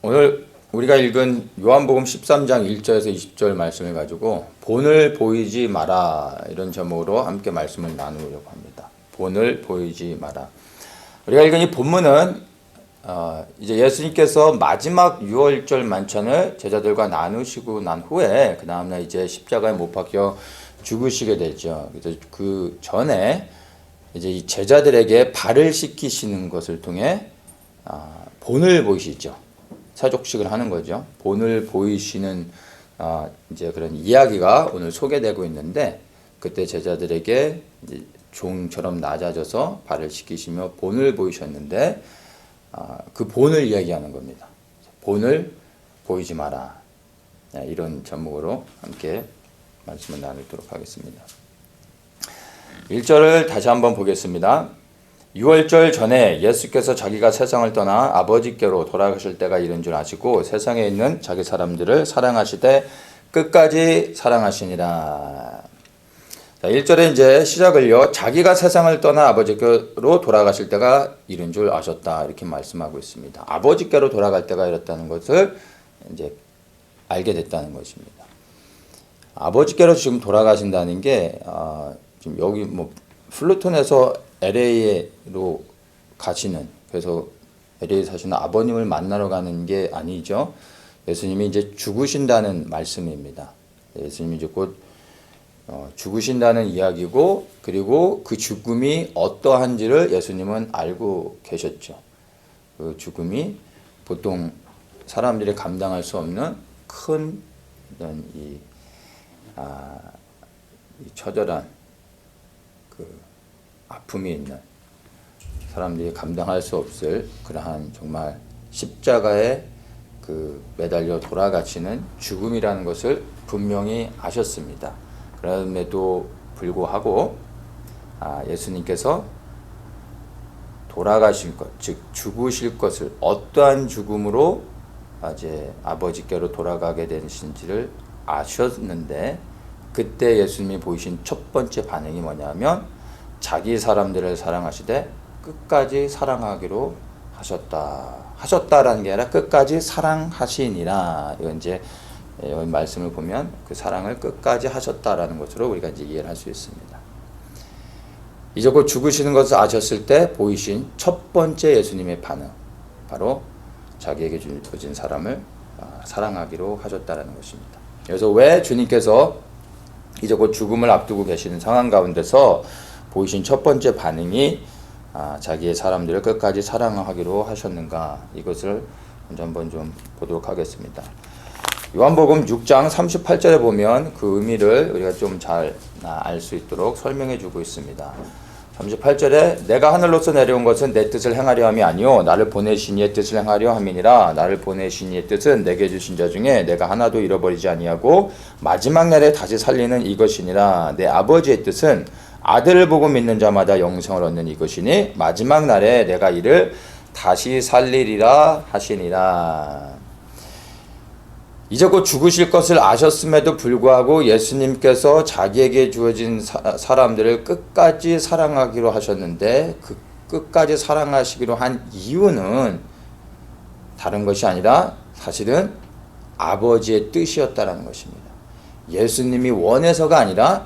오늘 우리가 읽은 요한복음 13장 1절에서 20절 말씀을 가지고 본을 보이지 마라 이런 제목으로 함께 말씀을 나누려고 합니다. 본을 보이지 마라. 우리가 읽은 이 본문은 이제 예수님께서 마지막 유월절 만찬을 제자들과 나누시고 난 후에 그 다음날 이제 십자가에 못 박혀 죽으시게 되죠. 그래서 그 전에 이제 이 제자들에게 발을 씻기시는 것을 통해 본을 보이시죠. 사족식을 하는 거죠. 본을 보이시는 이제 그런 이야기가 오늘 소개되고 있는데, 그때 제자들에게 이제 종처럼 낮아져서 발을 씻기시며 본을 보이셨는데, 그 본을 이야기하는 겁니다. 본을 보이지 마라. 이런 제목으로 함께 말씀을 나누도록 하겠습니다. 1절을 다시 한번 보겠습니다. 유월절 전에 예수께서 자기가 세상을 떠나 아버지께로 돌아가실 때가 이른 줄 아시고 세상에 있는 자기 사람들을 사랑하시되 끝까지 사랑하시니라. 자, 1절에 이제 시작을요. 자기가 세상을 떠나 아버지께로 돌아가실 때가 이른 줄 아셨다. 이렇게 말씀하고 있습니다. 아버지께로 돌아갈 때가 이렇다는 것을 이제 알게 됐다는 것입니다. 아버지께로 지금 돌아가신다는 게 지금 여기 뭐 플루톤에서 LA로 가시는, 그래서 LA 사시는 아버님을 만나러 가는 게 아니죠. 예수님이 이제 죽으신다는 말씀입니다. 예수님이 이제 곧 죽으신다는 이야기고, 그리고 그 죽음이 어떠한지를 예수님은 알고 계셨죠. 그 죽음이 보통 사람들이 감당할 수 없는 큰 이 처절한 그 아픔이 있는, 사람들이 감당할 수 없을 그러한 정말 십자가에 그 매달려 돌아가시는 죽음이라는 것을 분명히 아셨습니다. 그럼에도 불구하고 예수님께서 돌아가실 것, 즉 죽으실 것을 어떠한 죽음으로 이제 아버지께로 돌아가게 되신지를 아셨는데, 그때 예수님이 보이신 첫 번째 반응이 뭐냐면 자기 사람들을 사랑하시되 끝까지 사랑하기로 하셨다라는 게 아니라 끝까지 사랑하시니라. 이건 이제 여기 말씀을 보면 그 사랑을 끝까지 하셨다라는 것으로 우리가 이제 이해를 할 수 있습니다. 이제 곧 죽으시는 것을 아셨을 때 보이신 첫 번째 예수님의 반응, 바로 자기에게 주어진 사람을 사랑하기로 하셨다라는 것입니다. 그래서 왜 주님께서 이제 곧 죽음을 앞두고 계시는 상황 가운데서 보이신 첫 번째 반응이 자기의 사람들을 끝까지 사랑하기로 하셨는가, 이것을 먼저 한번 좀 보도록 하겠습니다. 요한복음 6장 38절에 보면 그 의미를 우리가 좀 잘 알 수 있도록 설명해 주고 있습니다. 38절에 내가 하늘로서 내려온 것은 내 뜻을 행하려 함이 아니요 나를 보내신 이의 뜻을 행하려 함이니라. 나를 보내신 이의 뜻은 내게 주신 자 중에 내가 하나도 잃어버리지 아니하고 마지막 날에 다시 살리는 이것이니라. 내 아버지의 뜻은 아들을 보고 믿는 자마다 영생을 얻는 이것이니 마지막 날에 내가 이를 다시 살리리라 하시니라. 이제 곧 죽으실 것을 아셨음에도 불구하고 예수님께서 자기에게 주어진 사람들을 끝까지 사랑하기로 하셨는데, 그 끝까지 사랑하시기로 한 이유는 다른 것이 아니라 사실은 아버지의 뜻이었다는 것입니다. 예수님이 원해서가 아니라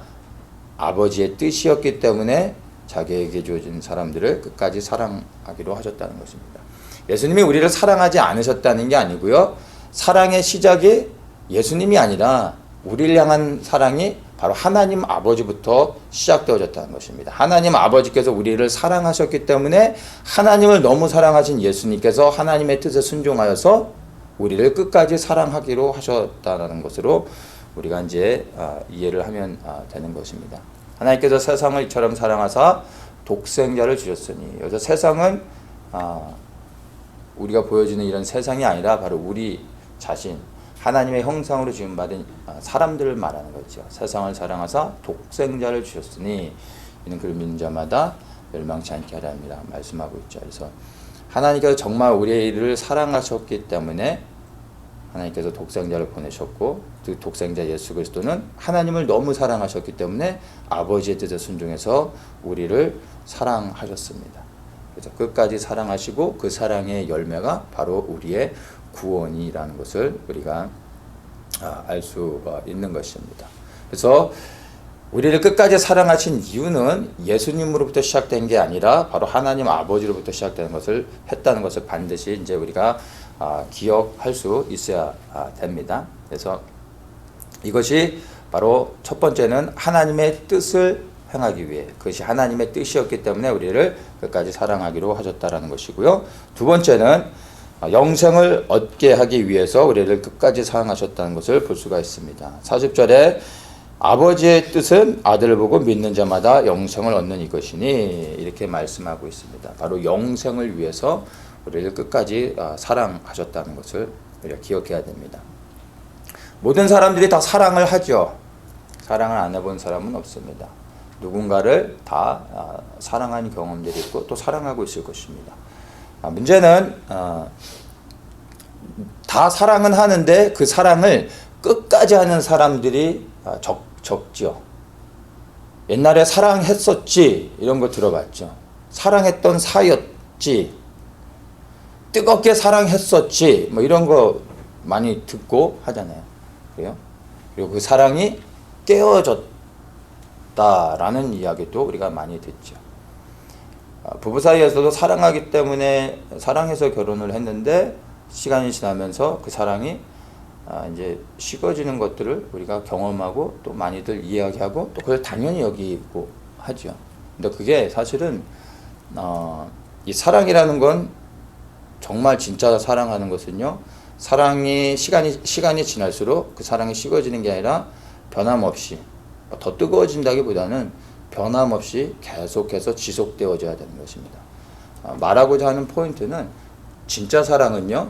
아버지의 뜻이었기 때문에 자기에게 주어진 사람들을 끝까지 사랑하기로 하셨다는 것입니다. 예수님이 우리를 사랑하지 않으셨다는 게 아니고요. 사랑의 시작이 예수님이 아니라 우리를 향한 사랑이 바로 하나님 아버지부터 시작되어졌다는 것입니다. 하나님 아버지께서 우리를 사랑하셨기 때문에 하나님을 너무 사랑하신 예수님께서 하나님의 뜻에 순종하여서 우리를 끝까지 사랑하기로 하셨다는 것으로 우리가 이제 이해를 하면 되는 것입니다. 하나님께서 세상을 이처럼 사랑하사 독생자를 주셨으니, 여기서 세상은 우리가 보여지는 이런 세상이 아니라 바로 우리 자신, 하나님의 형상으로 지음받은 사람들을 말하는 거죠. 세상을 사랑하사 독생자를 주셨으니 이는 그를 믿는 자마다 멸망치 않게 하려 함이라 말씀하고 있죠. 그래서 하나님께서 정말 우리를 사랑하셨기 때문에 하나님께서 독생자를 보내셨고, 그 독생자 예수 그리스도는 하나님을 너무 사랑하셨기 때문에 아버지의 뜻에 순종해서 우리를 사랑하셨습니다. 그래서 끝까지 사랑하시고 그 사랑의 열매가 바로 우리의 구원이라는 것을 우리가 알 수가 있는 것입니다. 그래서 우리를 끝까지 사랑하신 이유는 예수님으로부터 시작된 게 아니라 바로 하나님 아버지로부터 시작되는 것을 했다는 것을 반드시 이제 우리가 기억할 수 있어야 됩니다. 그래서 이것이 바로 첫 번째는 하나님의 뜻을 행하기 위해, 그것이 하나님의 뜻이었기 때문에 우리를 끝까지 사랑하기로 하셨다라는 것이고요. 두 번째는 영생을 얻게 하기 위해서 우리를 끝까지 사랑하셨다는 것을 볼 수가 있습니다. 40절에 아버지의 뜻은 아들을 보고 믿는 자마다 영생을 얻는 이것이니 이렇게 말씀하고 있습니다. 바로 영생을 위해서 우리를 끝까지 사랑하셨다는 것을 우리가 기억해야 됩니다. 모든 사람들이 다 사랑을 하죠. 사랑을 안 해본 사람은 없습니다. 누군가를 다 사랑한 경험들이 있고 또 사랑하고 있을 것입니다. 문제는 다 사랑은 하는데 그 사랑을 끝까지 하는 사람들이 적죠. 옛날에 사랑했었지 이런 거 들어봤죠. 사랑했던 사이였지, 뜨겁게 사랑했었지 뭐 이런 거 많이 듣고 하잖아요. 그래요? 그리고 그 사랑이 깨어졌다라는 이야기도 우리가 많이 듣죠. 부부 사이에서도 사랑하기 때문에 사랑해서 결혼을 했는데 시간이 지나면서 그 사랑이 이제 식어지는 것들을 우리가 경험하고 또 많이들 이야기하고 또 그걸 당연히 여기고 하죠. 근데 그게 사실은 이 사랑이라는 건 정말 진짜 사랑하는 것은요, 사랑이 시간이 지날수록 그 사랑이 식어지는 게 아니라 변함없이 더 뜨거워진다기보다는 변함없이 계속해서 지속되어져야 되는 것입니다. 말하고자 하는 포인트는 진짜 사랑은요,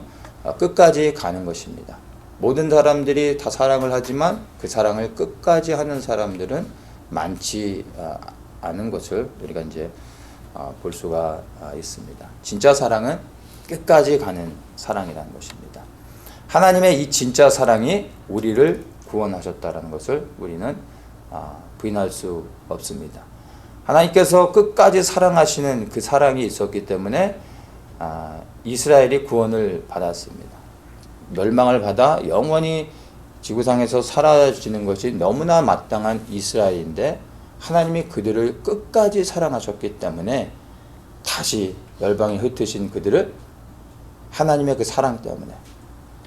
끝까지 가는 것입니다. 모든 사람들이 다 사랑을 하지만 그 사랑을 끝까지 하는 사람들은 많지 않은 것을 우리가 이제 볼 수가 있습니다. 진짜 사랑은 끝까지 가는 사랑이라는 것입니다. 하나님의 이 진짜 사랑이 우리를 구원하셨다는 것을 우리는 부인할 수 없습니다. 하나님께서 끝까지 사랑하시는 그 사랑이 있었기 때문에 이스라엘이 구원을 받았습니다. 멸망을 받아 영원히 지구상에서 사라지는 것이 너무나 마땅한 이스라엘인데 하나님이 그들을 끝까지 사랑하셨기 때문에 다시 열방에 흩으신 그들을 하나님의 그 사랑 때문에,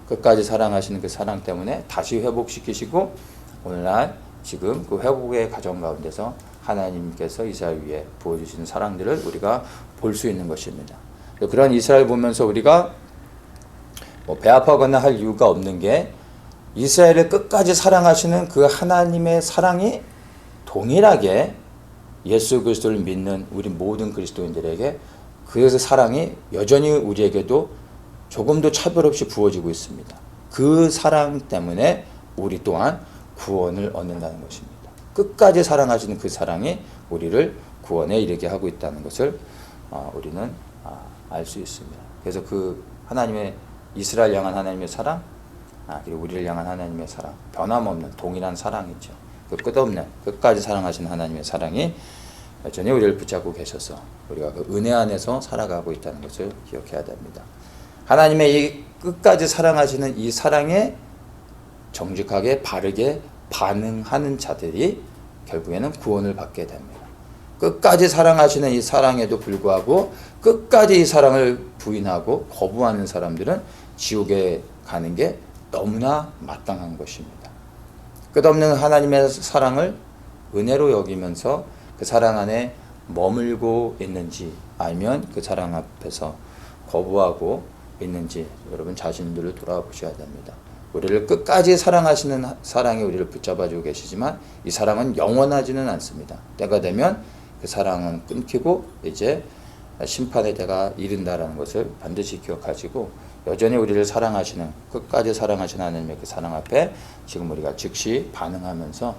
끝까지 사랑하시는 그 사랑 때문에 다시 회복시키시고 오늘날 지금 그 회복의 과정 가운데서 하나님께서 이스라엘 위에 부어주시는 사랑들을 우리가 볼 수 있는 것입니다. 그런 이스라엘 보면서 우리가 배 아파거나 할 이유가 없는 게 이스라엘을 끝까지 사랑하시는 그 하나님의 사랑이 동일하게 예수 그리스도를 믿는 우리 모든 그리스도인들에게 그 사랑이 여전히 우리에게도 조금도 차별 없이 부어지고 있습니다. 그 사랑 때문에 우리 또한 구원을 얻는다는 것입니다. 끝까지 사랑하시는 그 사랑이 우리를 구원에 이르게 하고 있다는 것을 우리는 알 수 있습니다. 그래서 그 하나님의 이스라엘 향한 하나님의 사랑, 그리고 우리를 향한 하나님의 사랑, 변함없는 동일한 사랑이죠. 그 끝없는 끝까지 사랑하시는 하나님의 사랑이 여전히 우리를 붙잡고 계셔서 우리가 그 은혜 안에서 살아가고 있다는 것을 기억해야 됩니다. 하나님의 이 끝까지 사랑하시는 이 사랑에 정직하게 바르게 반응하는 자들이 결국에는 구원을 받게 됩니다. 끝까지 사랑하시는 이 사랑에도 불구하고 끝까지 이 사랑을 부인하고 거부하는 사람들은 지옥에 가는 게 너무나 마땅한 것입니다. 끝없는 하나님의 사랑을 은혜로 여기면서 그 사랑 안에 머물고 있는지 아니면 그 사랑 앞에서 거부하고 있는지 여러분 자신들을 돌아보셔야 됩니다. 우리를 끝까지 사랑하시는 사랑이 우리를 붙잡아주고 계시지만 이 사랑은 영원하지는 않습니다. 때가 되면 그 사랑은 끊기고 이제 심판의 때가 이른다라는 것을 반드시 기억하시고 여전히 우리를 사랑하시는 끝까지 사랑하시는 하나님의 그 사랑 앞에 지금 우리가 즉시 반응하면서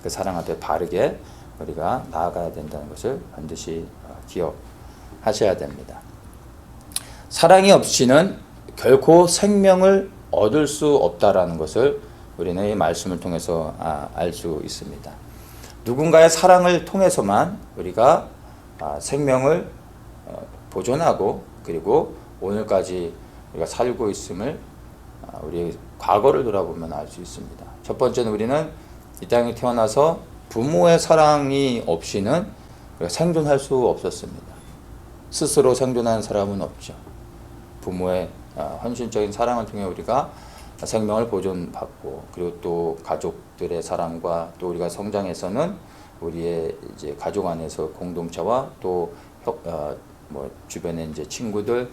그 사랑 앞에 바르게 우리가 나아가야 된다는 것을 반드시 기억하셔야 됩니다. 사랑이 없이는 결코 생명을 얻을 수 없다라는 것을 우리는 이 말씀을 통해서 알 수 있습니다. 누군가의 사랑을 통해서만 우리가 생명을 보존하고 그리고 오늘까지 우리가 살고 있음을 우리의 과거를 돌아보면 알 수 있습니다. 첫 번째는 우리는 이 땅에 태어나서 부모의 사랑이 없이는 우리가 생존할 수 없었습니다. 스스로 생존하는 사람은 없죠. 부모의 헌신적인 사랑을 통해 우리가 생명을 보존받고, 그리고 또 가족들의 사랑과 또 우리가 성장해서는 우리의 이제 가족 안에서 공동체와 또 주변에 이제 친구들,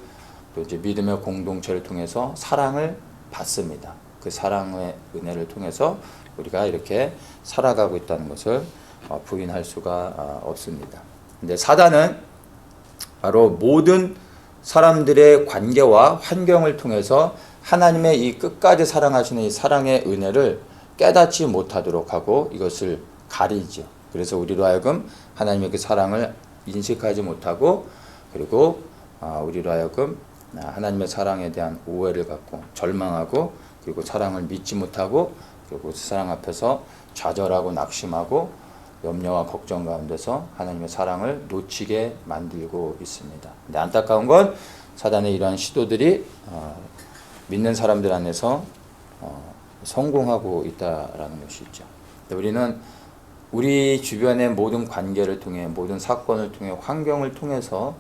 또 이제 믿음의 공동체를 통해서 사랑을 받습니다. 그 사랑의 은혜를 통해서 우리가 이렇게 살아가고 있다는 것을 부인할 수가 없습니다. 근데 사단은 바로 모든 사람들의 관계와 환경을 통해서 하나님의 이 끝까지 사랑하시는 이 사랑의 은혜를 깨닫지 못하도록 하고 이것을 가리죠. 그래서 우리로 하여금 하나님의 그 사랑을 인식하지 못하고, 그리고 우리로 하여금 하나님의 사랑에 대한 오해를 갖고 절망하고, 그리고 사랑을 믿지 못하고, 그리고 그 사랑 앞에서 좌절하고 낙심하고 염려와 걱정 가운데서 하나님의 사랑을 놓치게 만들고 있습니다. 근데 안타까운 건 사단의 이러한 시도들이 믿는 사람들 안에서 성공하고 있다라는 것이 있죠. 우리는 우리 주변의 모든 관계를 통해, 모든 사건을 통해, 환경을 통해서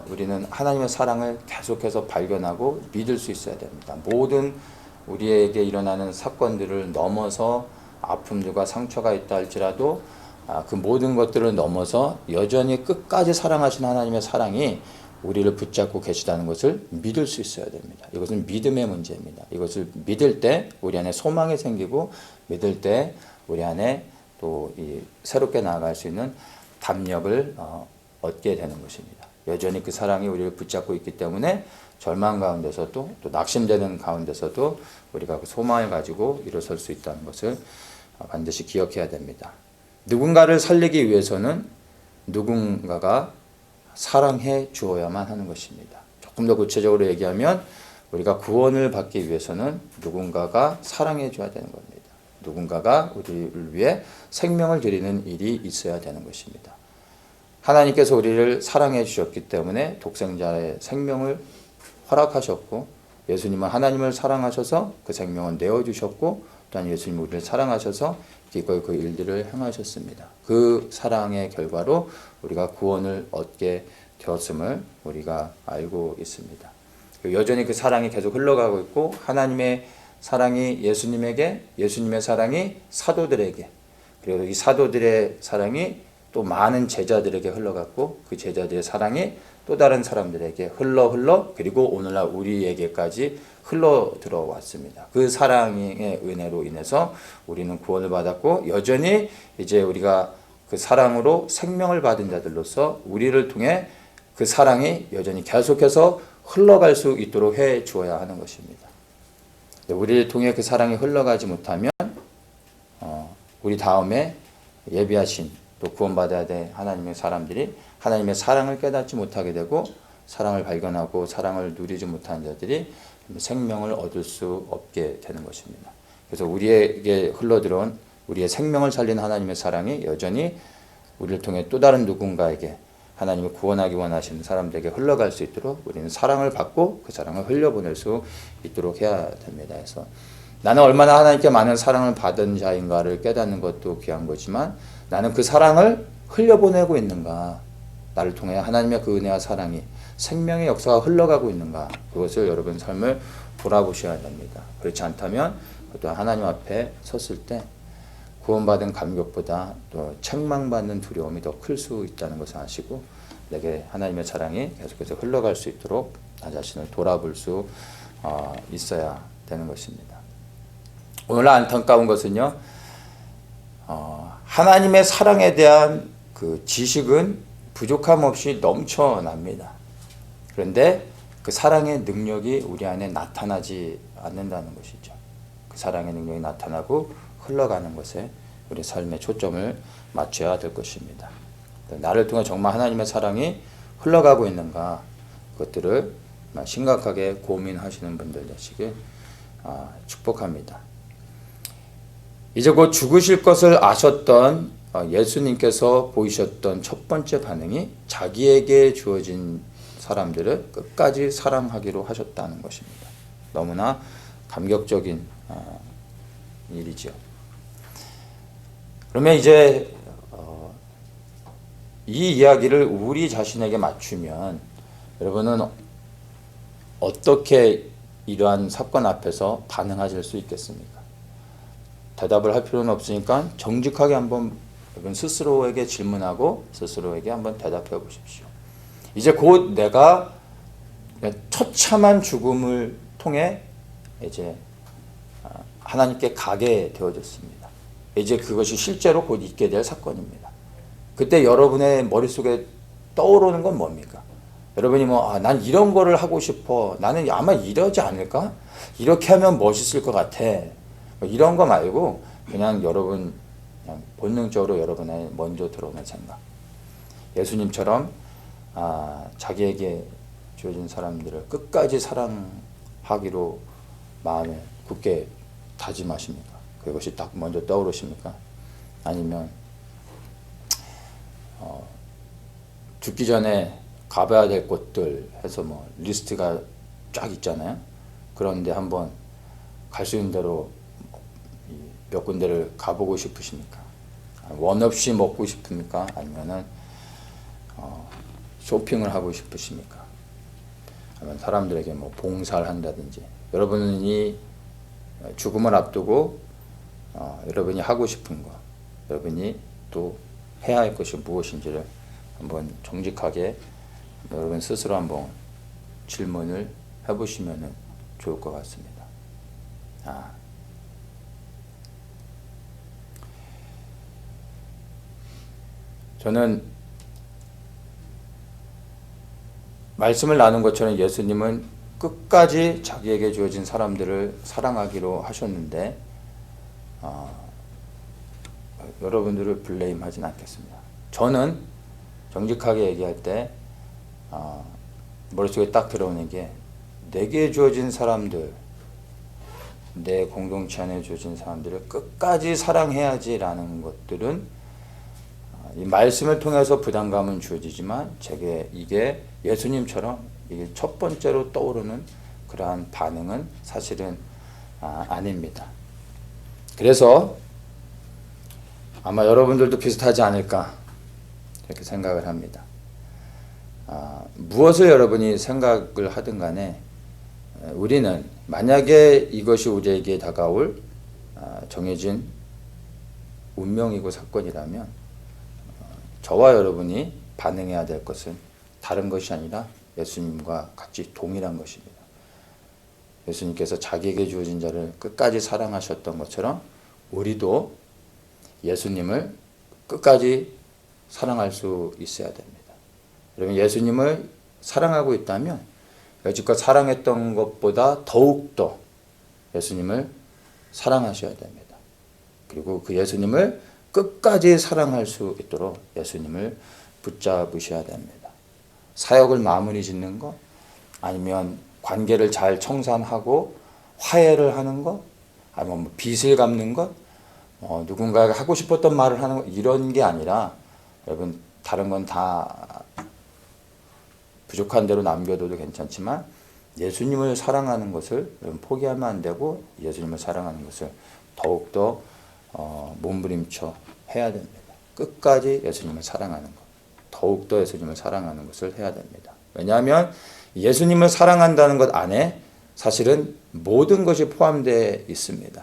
우리는 하나님의 사랑을 계속해서 발견하고 믿을 수 있어야 됩니다. 모든 우리에게 일어나는 사건들을 넘어서 아픔들과 상처가 있다 할지라도 그 모든 것들을 넘어서 여전히 끝까지 사랑하시는 하나님의 사랑이 우리를 붙잡고 계시다는 것을 믿을 수 있어야 됩니다. 이것은 믿음의 문제입니다. 이것을 믿을 때 우리 안에 소망이 생기고, 믿을 때 우리 안에 또 이 새롭게 나아갈 수 있는 담력을 얻게 되는 것입니다. 여전히 그 사랑이 우리를 붙잡고 있기 때문에 절망 가운데서도 또 낙심되는 가운데서도 우리가 그 소망을 가지고 일어설 수 있다는 것을 반드시 기억해야 됩니다. 누군가를 살리기 위해서는 누군가가 사랑해 주어야만 하는 것입니다. 조금 더 구체적으로 얘기하면 우리가 구원을 받기 위해서는 누군가가 사랑해 줘야 되는 겁니다. 누군가가 우리를 위해 생명을 드리는 일이 있어야 되는 것입니다. 하나님께서 우리를 사랑해 주셨기 때문에 독생자의 생명을 허락하셨고, 예수님은 하나님을 사랑하셔서 그 생명을 내어주셨고, 또한 예수님은 우리를 사랑하셔서 기꺼이 그 일들을 행하셨습니다. 그 사랑의 결과로 우리가 구원을 얻게 되었음을 우리가 알고 있습니다. 여전히 그 사랑이 계속 흘러가고 있고, 하나님의 사랑이 예수님에게, 예수님의 사랑이 사도들에게, 그리고 이 사도들의 사랑이 또 많은 제자들에게 흘러갔고, 그 제자들의 사랑이 또 다른 사람들에게 흘러 그리고 오늘날 우리에게까지 흘러 들어왔습니다. 그 사랑의 은혜로 인해서 우리는 구원을 받았고, 여전히 이제 우리가 그 사랑으로 생명을 받은 자들로서 우리를 통해 그 사랑이 여전히 계속해서 흘러갈 수 있도록 해 주어야 하는 것입니다. 우리를 통해 그 사랑이 흘러가지 못하면 우리 다음에 예비하신 또 구원받아야 될 하나님의 사람들이 하나님의 사랑을 깨닫지 못하게 되고, 사랑을 발견하고 사랑을 누리지 못하는 자들이 생명을 얻을 수 없게 되는 것입니다. 그래서 우리에게 흘러들어온 우리의 생명을 살리는 하나님의 사랑이 여전히 우리를 통해 또 다른 누군가에게, 하나님을 구원하기 원하시는 사람들에게 흘러갈 수 있도록 우리는 사랑을 받고 그 사랑을 흘려보낼 수 있도록 해야 됩니다. 그래서 나는 얼마나 하나님께 많은 사랑을 받은 자인가를 깨닫는 것도 귀한 거지만, 나는 그 사랑을 흘려보내고 있는가, 나를 통해 하나님의 그 은혜와 사랑이 생명의 역사가 흘러가고 있는가, 그것을 여러분 삶을 돌아보셔야 됩니다. 그렇지 않다면 또 하나님 앞에 섰을 때 구원받은 감격보다 또 책망받는 두려움이 더 클 수 있다는 것을 아시고, 내게 하나님의 사랑이 계속해서 흘러갈 수 있도록 나 자신을 돌아볼 수 있어야 되는 것입니다. 오늘날 안타까운 것은요, 하나님의 사랑에 대한 그 지식은 부족함 없이 넘쳐납니다. 그런데 그 사랑의 능력이 우리 안에 나타나지 않는다는 것이죠. 그 사랑의 능력이 나타나고 흘러가는 것에 우리 삶의 초점을 맞춰야 될 것입니다. 나를 통해 정말 하나님의 사랑이 흘러가고 있는가, 그것들을 심각하게 고민하시는 분들 되시길 축복합니다. 이제 곧 죽으실 것을 아셨던 예수님께서 보이셨던 첫 번째 반응이 자기에게 주어진 사람들을 끝까지 사랑하기로 하셨다는 것입니다. 너무나 감격적인 일이죠. 그러면 이제 이 이야기를 우리 자신에게 맞추면 여러분은 어떻게 이러한 사건 앞에서 반응하실 수 있겠습니까? 대답을 할 필요는 없으니까 정직하게 한번 여러분 스스로에게 질문하고 스스로에게 한번 대답해 보십시오. 이제 곧 내가 처참한 죽음을 통해 이제 하나님께 가게 되어졌습니다. 이제 그것이 실제로 곧 있게 될 사건입니다. 그때 여러분의 머릿속에 떠오르는 건 뭡니까? 여러분이 난 이런 거를 하고 싶어. 나는 아마 이러지 않을까? 이렇게 하면 멋있을 것 같아. 이런 거 말고 그냥 여러분 그냥 본능적으로 여러분의 먼저 들어오는 생각. 예수님처럼 자기에게 주어진 사람들을 끝까지 사랑하기로 마음에 굳게 다짐하십니까? 그것이 딱 먼저 떠오르십니까? 아니면 죽기 전에 가봐야 될 곳들 해서 리스트가 쫙 있잖아요. 그런데 한번 갈 수 있는 대로 몇 군데를 가보고 싶으십니까? 원 없이 먹고 싶습니까? 아니면은 쇼핑을 하고 싶으십니까? 아니면 사람들에게 봉사를 한다든지. 여러분은 이 죽음을 앞두고 여러분이 하고 싶은 것, 여러분이 또 해야 할 것이 무엇인지를 한번 정직하게 여러분 스스로 한번 질문을 해보시면 좋을 것 같습니다. 저는 말씀을 나눈 것처럼 예수님은 끝까지 자기에게 주어진 사람들을 사랑하기로 하셨는데 여러분들을 블레임하진 않겠습니다. 저는 정직하게 얘기할 때 머릿속에 딱 들어오는 게 내게 주어진 사람들, 내 공동체 안에 주어진 사람들을 끝까지 사랑해야지라는 것들은 이 말씀을 통해서 부담감은 주어지지만 제게 이게 예수님처럼 이게 첫 번째로 떠오르는 그러한 반응은 사실은 아닙니다. 그래서 아마 여러분들도 비슷하지 않을까 이렇게 생각을 합니다. 무엇을 여러분이 생각을 하든 간에 우리는 만약에 이것이 우리에게 다가올 정해진 운명이고 사건이라면 저와 여러분이 반응해야 될 것은 다른 것이 아니라 예수님과 같이 동일한 것입니다. 예수님께서 자기에게 주어진 자를 끝까지 사랑하셨던 것처럼 우리도 예수님을 끝까지 사랑할 수 있어야 됩니다. 여러분 예수님을 사랑하고 있다면 여지껏 사랑했던 것보다 더욱더 예수님을 사랑하셔야 됩니다. 그리고 그 예수님을 끝까지 사랑할 수 있도록 예수님을 붙잡으셔야 됩니다. 사역을 마무리 짓는 것, 아니면 관계를 잘 청산하고 화해를 하는 것, 아니면 빚을 갚는 것, 누군가가 하고 싶었던 말을 하는 것, 이런 게 아니라 여러분 다른 건 다 부족한 대로 남겨둬도 괜찮지만 예수님을 사랑하는 것을 여러분 포기하면 안 되고 예수님을 사랑하는 것을 더욱더 몸부림쳐 해야 됩니다. 끝까지 예수님을 사랑하는 것, 더욱더 예수님을 사랑하는 것을 해야 됩니다. 왜냐하면 예수님을 사랑한다는 것 안에 사실은 모든 것이 포함되어 있습니다.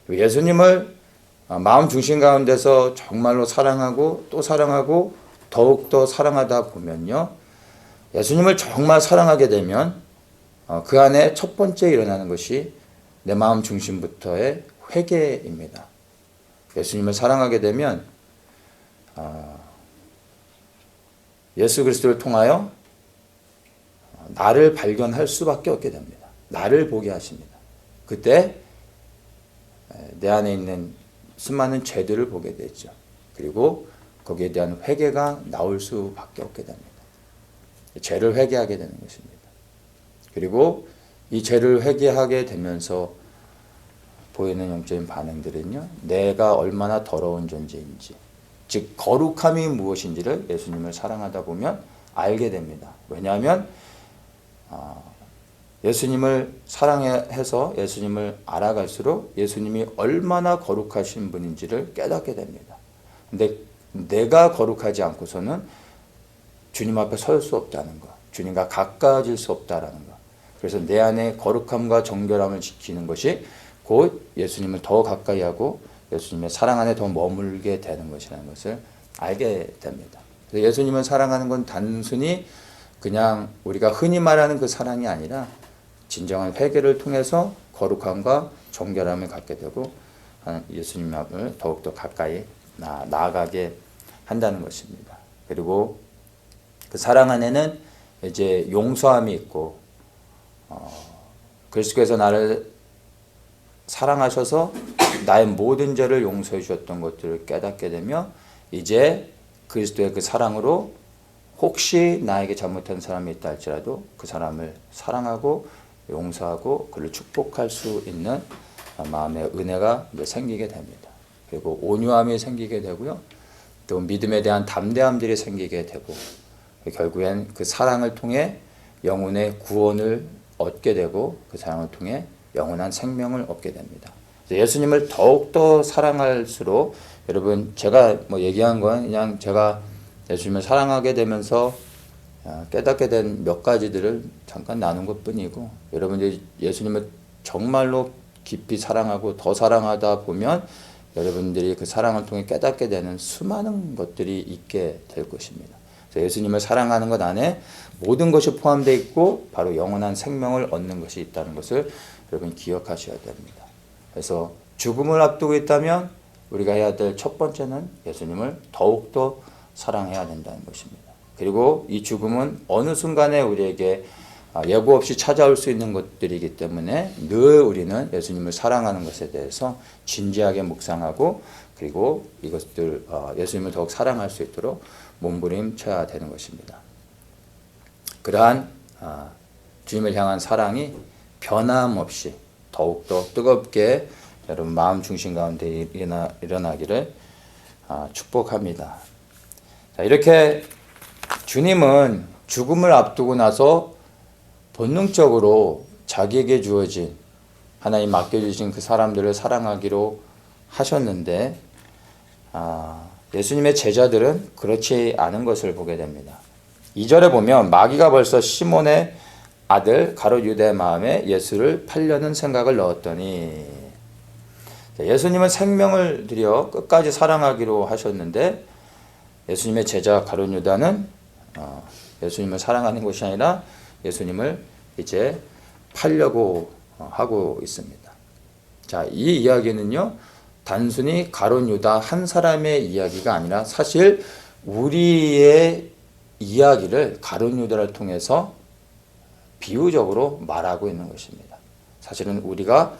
예수님을 마음 중심 가운데서 정말로 사랑하고 또 사랑하고 더욱더 사랑하다 보면요, 예수님을 정말 사랑하게 되면 그 안에 첫 번째 일어나는 것이 내 마음 중심부터의 회개입니다. 예수님을 사랑하게 되면 예수 그리스도를 통하여 나를 발견할 수밖에 없게 됩니다. 나를 보게 하십니다. 그때 내 안에 있는 수많은 죄들을 보게 되죠. 그리고 거기에 대한 회개가 나올 수밖에 없게 됩니다. 죄를 회개하게 되는 것입니다. 그리고 이 죄를 회개하게 되면서 보이는 영적인 반응들은요, 내가 얼마나 더러운 존재인지, 즉 거룩함이 무엇인지를 예수님을 사랑하다 보면 알게 됩니다. 왜냐하면 예수님을 사랑해서 예수님을 알아갈수록 예수님이 얼마나 거룩하신 분인지를 깨닫게 됩니다. 근데 내가 거룩하지 않고서는 주님 앞에 설 수 없다는 것, 주님과 가까워질 수 없다라는 것. 그래서 내 안에 거룩함과 정결함을 지키는 것이 곧 예수님을 더 가까이 하고 예수님의 사랑 안에 더 머물게 되는 것이라는 것을 알게 됩니다. 그래서 예수님을 사랑하는 건 단순히 그냥 우리가 흔히 말하는 그 사랑이 아니라 진정한 회개를 통해서 거룩함과 정결함을 갖게 되고 예수님을 더욱더 가까이 나아가게 한다는 것입니다. 그리고 그 사랑 안에는 이제 용서함이 있고 그리스도께서 나를 사랑하셔서 나의 모든 죄를 용서해 주셨던 것들을 깨닫게 되며 이제 그리스도의 그 사랑으로 혹시 나에게 잘못한 사람이 있다 할지라도 그 사람을 사랑하고 용서하고 그를 축복할 수 있는 마음의 은혜가 이제 생기게 됩니다. 그리고 온유함이 생기게 되고요. 또 믿음에 대한 담대함들이 생기게 되고 결국엔 그 사랑을 통해 영혼의 구원을 얻게 되고 그 사랑을 통해 영원한 생명을 얻게 됩니다. 예수님을 더욱더 사랑할수록 여러분 제가 얘기한 건 그냥 제가 예수님을 사랑하게 되면서 깨닫게 된 몇 가지들을 잠깐 나눈 것 뿐이고 여러분들이 예수님을 정말로 깊이 사랑하고 더 사랑하다 보면 여러분들이 그 사랑을 통해 깨닫게 되는 수많은 것들이 있게 될 것입니다. 그래서 예수님을 사랑하는 것 안에 모든 것이 포함되어 있고 바로 영원한 생명을 얻는 것이 있다는 것을 여러분 기억하셔야 됩니다. 그래서 죽음을 앞두고 있다면 우리가 해야 될 첫 번째는 예수님을 더욱더 사랑해야 된다는 것입니다. 그리고 이 죽음은 어느 순간에 우리에게 예고 없이 찾아올 수 있는 것들이기 때문에 늘 우리는 예수님을 사랑하는 것에 대해서 진지하게 묵상하고 그리고 이것들 예수님을 더욱 사랑할 수 있도록 몸부림쳐야 되는 것입니다. 그러한 주님을 향한 사랑이 변함없이 더욱더 뜨겁게 여러분 마음 중심 가운데 일어나기를 축복합니다. 자, 이렇게 주님은 죽음을 앞두고 나서 본능적으로 자기에게 주어진 하나님 맡겨주신 그 사람들을 사랑하기로 하셨는데 예수님의 제자들은 그렇지 않은 것을 보게 됩니다. 2절에 보면 마귀가 벌써 시몬의 아들 가롯 유다의 마음에 예수를 팔려는 생각을 넣었더니 예수님은 생명을 들여 끝까지 사랑하기로 하셨는데 예수님의 제자 가롯 유다는 예수님을 사랑하는 것이 아니라 예수님을 이제 팔려고 하고 있습니다. 자, 이 이야기는요 단순히 가롯 유다 한 사람의 이야기가 아니라 사실 우리의 이야기를 가롯 유다를 통해서 비유적으로 말하고 있는 것입니다. 사실은 우리가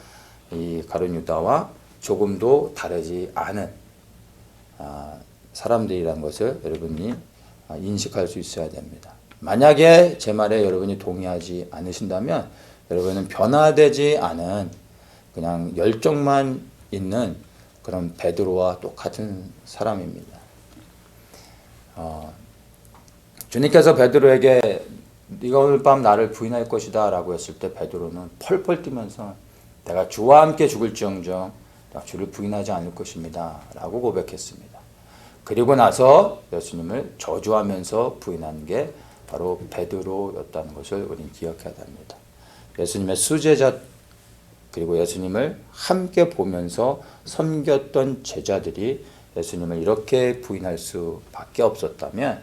이 가롯 유다와 조금도 다르지 않은 사람들이라는 것을 여러분이 인식할 수 있어야 됩니다. 만약에 제 말에 여러분이 동의하지 않으신다면 여러분은 변화되지 않은 그냥 열정만 있는 그런 베드로와 똑같은 사람입니다. 주님께서 베드로에게 네가 오늘 밤 나를 부인할 것이다 라고 했을 때 베드로는 펄펄 뛰면서 내가 주와 함께 죽을지언정 주를 부인하지 않을 것입니다 라고 고백했습니다. 그리고 나서 예수님을 저주하면서 부인한 게 바로 베드로였다는 것을 우리는 기억해야 됩니다. 예수님의 수제자 그리고 예수님을 함께 보면서 섬겼던 제자들이 예수님을 이렇게 부인할 수밖에 없었다면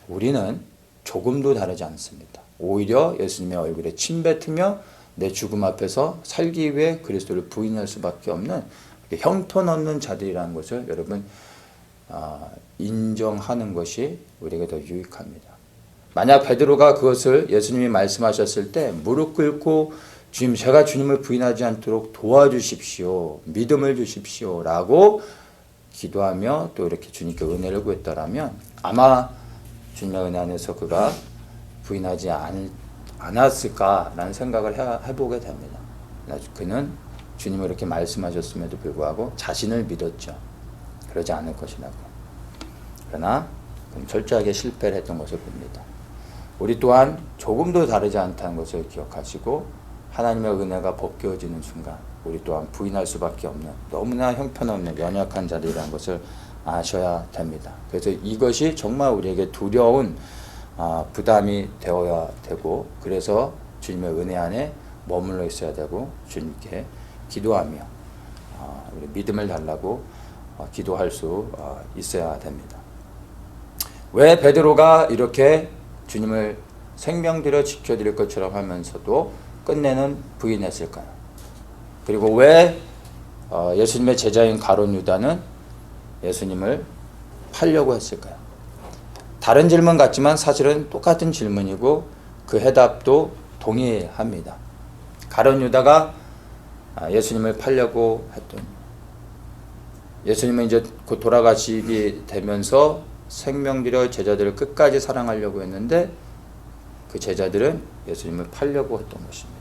우리는 조금도 다르지 않습니다. 오히려 예수님의 얼굴에 침 뱉으며 내 죽음 앞에서 살기 위해 그리스도를 부인할 수밖에 없는 형편없는 자들이라는 것을 여러분 인정하는 것이 우리에게 더 유익합니다. 만약 베드로가 그것을 예수님이 말씀하셨을 때 무릎 꿇고 주님 제가 주님을 부인하지 않도록 도와주십시오. 믿음을 주십시오. 라고 기도하며 또 이렇게 주님께 은혜를 구했더라면 아마 주님의 은혜 안에서 그가 부인하지 않았을까라는 생각을 해보게 됩니다. 그는 주님을 이렇게 말씀하셨음에도 불구하고 자신을 믿었죠. 그러지 않을 것이라고. 그러나 철저하게 실패를 했던 것을 봅니다. 우리 또한 조금도 다르지 않다는 것을 기억하시고 하나님의 은혜가 벗겨지는 순간 우리 또한 부인할 수밖에 없는 너무나 형편없는 연약한 자리라는 것을 아셔야 됩니다. 그래서 이것이 정말 우리에게 두려운 부담이 되어야 되고, 그래서 주님의 은혜 안에 머물러 있어야 되고 주님께 기도하며 우리 믿음을 달라고 기도할 수 있어야 됩니다. 왜 베드로가 이렇게 주님을 생명 들여 지켜드릴 것처럼 하면서도 끝내는 부인했을까요? 그리고 왜 예수님의 제자인 가룟 유다는 예수님을 팔려고 했을까요? 다른 질문 같지만 사실은 똑같은 질문이고 그 해답도 동일합니다. 가룟 유다가 예수님을 팔려고 했던, 예수님은 이제 곧 돌아가시게 되면서 생명 들여 제자들을 끝까지 사랑하려고 했는데 그 제자들은 예수님을 팔려고 했던 것입니다.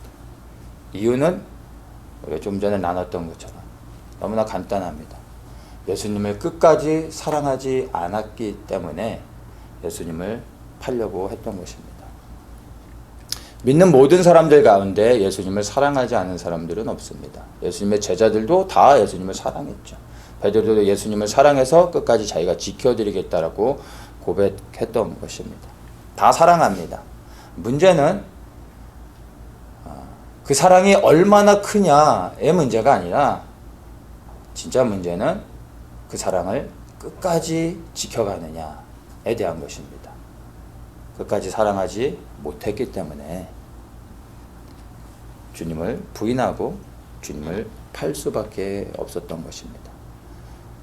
이유는 우리가 좀 전에 나눴던 것처럼 너무나 간단합니다. 예수님을 끝까지 사랑하지 않았기 때문에 예수님을 팔려고 했던 것입니다. 믿는 모든 사람들 가운데 예수님을 사랑하지 않은 사람들은 없습니다. 예수님의 제자들도 다 예수님을 사랑했죠. 베드로도 예수님을 사랑해서 끝까지 자기가 지켜드리겠다라고 고백했던 것입니다. 다 사랑합니다. 문제는 그 사랑이 얼마나 크냐의 문제가 아니라 진짜 문제는 그 사랑을 끝까지 지켜가느냐에 대한 것입니다. 끝까지 사랑하지 못했기 때문에 주님을 부인하고 주님을 팔 수밖에 없었던 것입니다.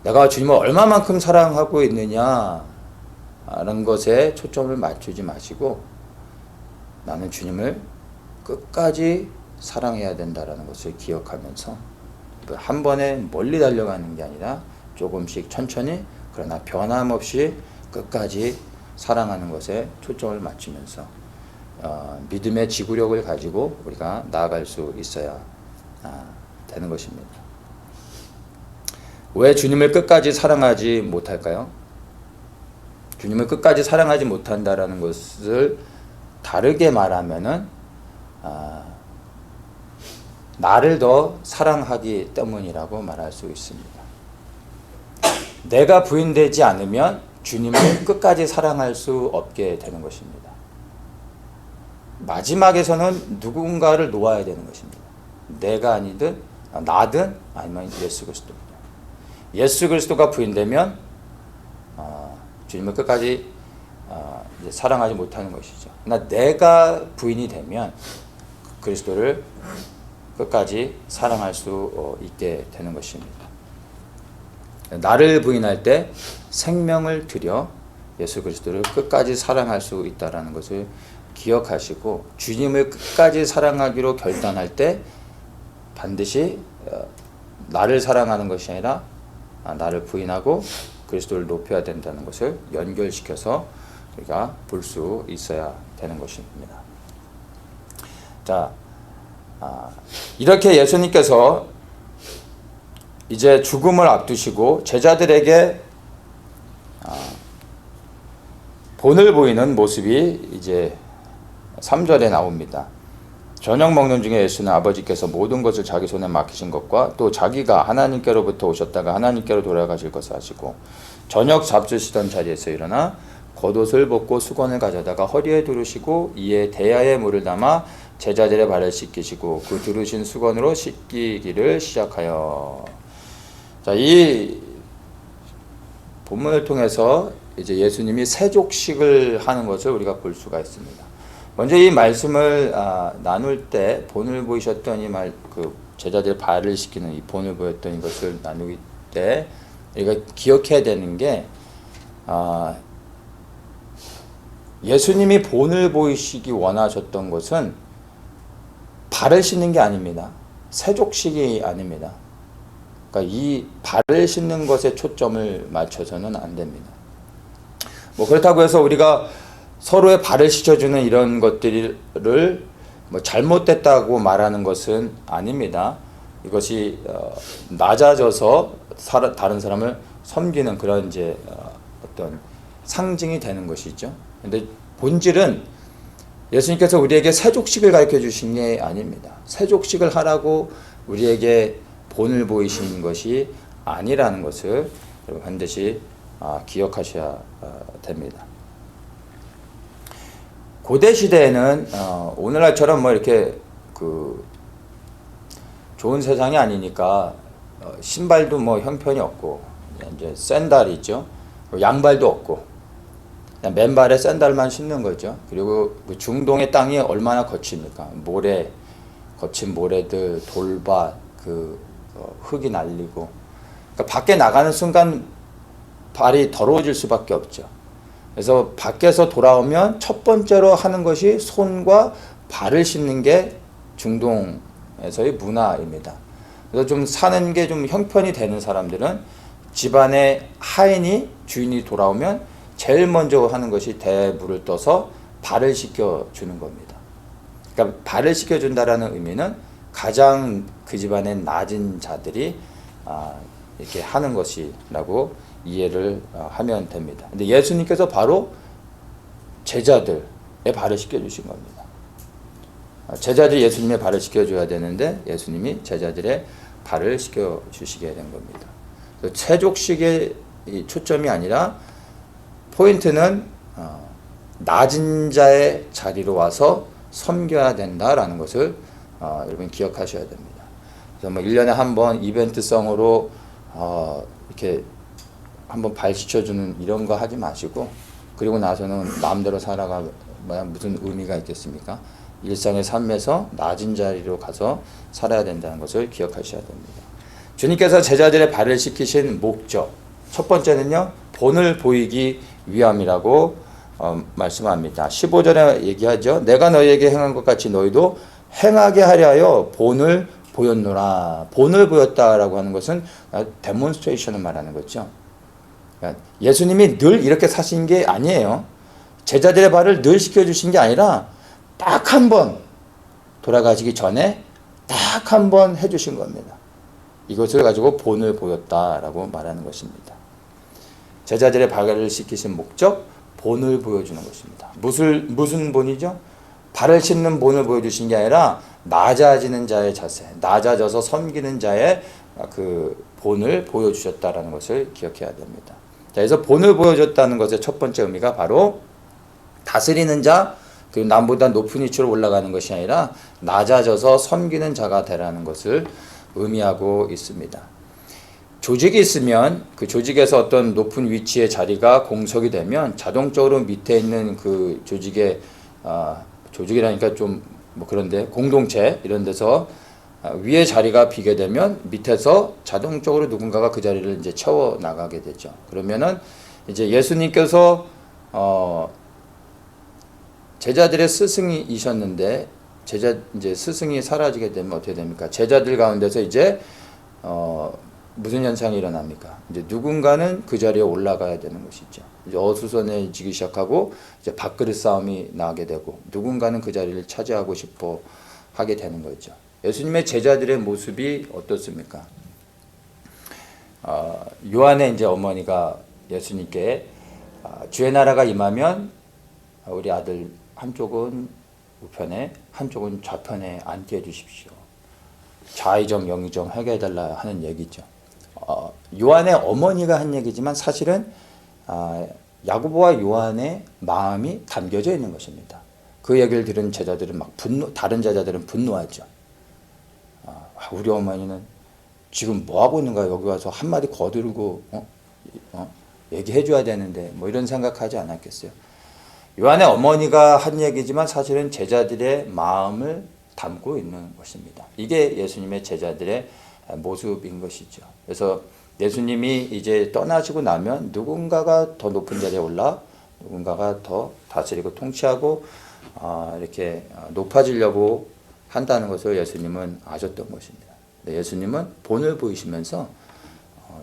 내가 주님을 얼마만큼 사랑하고 있느냐라는 것에 초점을 맞추지 마시고 나는 주님을 끝까지 사랑해야 된다는 것을 기억하면서 한 번에 멀리 달려가는 게 아니라 조금씩 천천히 그러나 변함없이 끝까지 사랑하는 것에 초점을 맞추면서 믿음의 지구력을 가지고 우리가 나아갈 수 있어야 되는 것입니다. 왜 주님을 끝까지 사랑하지 못할까요? 주님을 끝까지 사랑하지 못한다라는 것을 다르게 말하면은 나를 더 사랑하기 때문이라고 말할 수 있습니다. 내가 부인되지 않으면 주님을 끝까지 사랑할 수 없게 되는 것입니다. 마지막에서는 누군가를 놓아야 되는 것입니다. 내가 아니든 나든 아니면 예수 그리스도. 예수 그리스도가 부인되면 주님을 끝까지 이제 사랑하지 못하는 것이죠. 그러나 내가 부인이 되면 그리스도를 끝까지 사랑할 수 있게 되는 것입니다. 나를 부인할 때 생명을 들여 예수 그리스도를 끝까지 사랑할 수 있다는 것을 기억하시고 주님을 끝까지 사랑하기로 결단할 때 반드시 나를 사랑하는 것이 아니라 나를 부인하고 그리스도를 높여야 된다는 것을 연결시켜서 우리가 볼 수 있어야 되는 것입니다. 자, 이렇게 예수님께서 이제 죽음을 앞두시고 제자들에게 본을 보이는 모습이 이제 3절에 나옵니다. 저녁 먹는 중에 예수는 아버지께서 모든 것을 자기 손에 맡기신 것과 또 자기가 하나님께로부터 오셨다가 하나님께로 돌아가실 것을 아시고 저녁 잡수시던 자리에서 일어나 겉옷을 벗고 수건을 가져다가 허리에 두르시고 이에 대야에 물을 담아 제자들의 발을 씻기시고 그 두르신 수건으로 씻기기를 시작하여. 자, 이 본문을 통해서 이제 예수님이 세족식을 하는 것을 우리가 볼 수가 있습니다. 먼저 이 말씀을 나눌 때 본을 보이셨던 그 제자들의 발을 씻기는 이 본을 보였던 이것을 나누기 때 우리가 기억해야 되는 게 예수님이 본을 보이시기 원하셨던 것은 발을 씻는 게 아닙니다. 세족식이 아닙니다. 그러니까 이 발을 씻는 것에 초점을 맞춰서는 안 됩니다. 뭐 그렇다고 해서 우리가 서로의 발을 씻어주는 이런 것들을 뭐 잘못됐다고 말하는 것은 아닙니다. 이것이 낮아져서 다른 사람을 섬기는 그런 이제 어떤 상징이 되는 것이죠. 근데 본질은 예수님께서 우리에게 세족식을 가르쳐 주신 게 아닙니다. 세족식을 하라고 우리에게 본을 보이신 것이 아니라는 것을 여러분 반드시 기억하셔야 됩니다. 고대 시대에는 오늘날처럼 뭐 이렇게 좋은 세상이 아니니까 신발도 뭐 형편이 없고 이제 샌들이 있죠. 양발도 없고 그냥 맨발에 샌들만 신는 거죠. 그리고 중동의 땅이 얼마나 거칩니까? 거친 모래들, 돌밭, 흙이 날리고. 그러니까 밖에 나가는 순간 발이 더러워질 수밖에 없죠. 그래서 밖에서 돌아오면 첫 번째로 하는 것이 손과 발을 씻는 게 중동에서의 문화입니다. 그래서 좀 사는 게 좀 형편이 되는 사람들은 집안의 하인이 주인이 돌아오면 제일 먼저 하는 것이 대물을 떠서 발을 씻겨주는 겁니다. 그러니까 발을 씻겨준다라는 의미는 가장 그 집안의 낮은 자들이 이렇게 하는 것이라고 이해를 하면 됩니다. 근데 예수님께서 바로 제자들의 발을 씻겨주신 겁니다. 제자들이 예수님의 발을 씻겨줘야 되는데 예수님이 제자들의 발을 씻겨주시게 된 겁니다. 세족식의 초점이 아니라 포인트는 낮은 자의 자리로 와서 섬겨야 된다라는 것을 여러분 기억하셔야 됩니다. 그래서 뭐 1년에 한 번 이벤트성으로 이렇게 한번 발 씻어주는 이런 거 하지 마시고, 그리고 나서는 마음대로 살아가면 무슨 의미가 있겠습니까? 일상의 삶에서 낮은 자리로 가서 살아야 된다는 것을 기억하셔야 됩니다. 주님께서 제자들의 발을 씻기신 목적, 첫 번째는요, 본을 보이기 위함이라고 말씀합니다. 15절에 얘기하죠. 내가 너희에게 행한 것 같이 너희도 행하게 하려 하여 본을 보였노라. 본을 보였다라고 하는 것은 데몬스트레이션을 말하는 거죠. 그러니까 예수님이 늘 이렇게 사신 게 아니에요. 제자들의 발을 늘 씻겨주신 게 아니라 딱 한 번 돌아가시기 전에 딱 한 번 해주신 겁니다. 이것을 가지고 본을 보였다라고 말하는 것입니다. 제자들의 발을 씻기신 목적, 본을 보여주는 것입니다. 무슨 본이죠? 발을 씻는 본을 보여주신 게 아니라 낮아지는 자의 자세, 낮아져서 섬기는 자의 그 본을 보여주셨다라는 것을 기억해야 됩니다. 자, 그래서 본을 보여줬다는 것의 첫 번째 의미가 바로 다스리는 자, 그리고 남보다 높은 위치로 올라가는 것이 아니라 낮아져서 섬기는 자가 되라는 것을 의미하고 있습니다. 조직이 있으면 그 조직에서 어떤 높은 위치의 자리가 공석이 되면 자동적으로 밑에 있는 그 조직의 조직이라니까 좀 뭐 그런데 공동체 이런 데서 위에 자리가 비게 되면 밑에서 자동적으로 누군가가 그 자리를 이제 채워 나가게 되죠. 그러면은 이제 예수님께서 제자들의 스승이셨는데 이제 스승이 사라지게 되면 어떻게 됩니까? 제자들 가운데서 이제 무슨 현상이 일어납니까? 이제 누군가는 그 자리에 올라가야 되는 것이죠. 이제 어수선해지기 시작하고 이제 밥그릇 싸움이 나게 되고 누군가는 그 자리를 차지하고 싶어 하게 되는 거죠. 예수님의 제자들의 모습이 어떻습니까? 요한의 이제 어머니가 예수님께 주의 나라가 임하면 우리 아들 한쪽은 우편에 한쪽은 좌편에 앉게 해주십시오. 좌의정 영의정 하게 해달라 하는 얘기죠. 요한의 어머니가 한 얘기지만 사실은 야고보와 요한의 마음이 담겨져 있는 것입니다. 그 얘기를 들은 제자들은 막 다른 제자들은 분노하죠. 우리 어머니는 지금 뭐 하고 있는가, 여기 와서 한마디 거들고 얘기해 줘야 되는데 뭐 이런 생각하지 않았겠어요. 요한의 어머니가 한 얘기지만 사실은 제자들의 마음을 담고 있는 것입니다. 이게 예수님의 제자들의 모습인 것이죠. 그래서 예수님이 이제 떠나시고 나면 누군가가 더 높은 자리에 올라 누군가가 더 다스리고 통치하고 이렇게 높아지려고 한다는 것을 예수님은 아셨던 것입니다. 예수님은 본을 보이시면서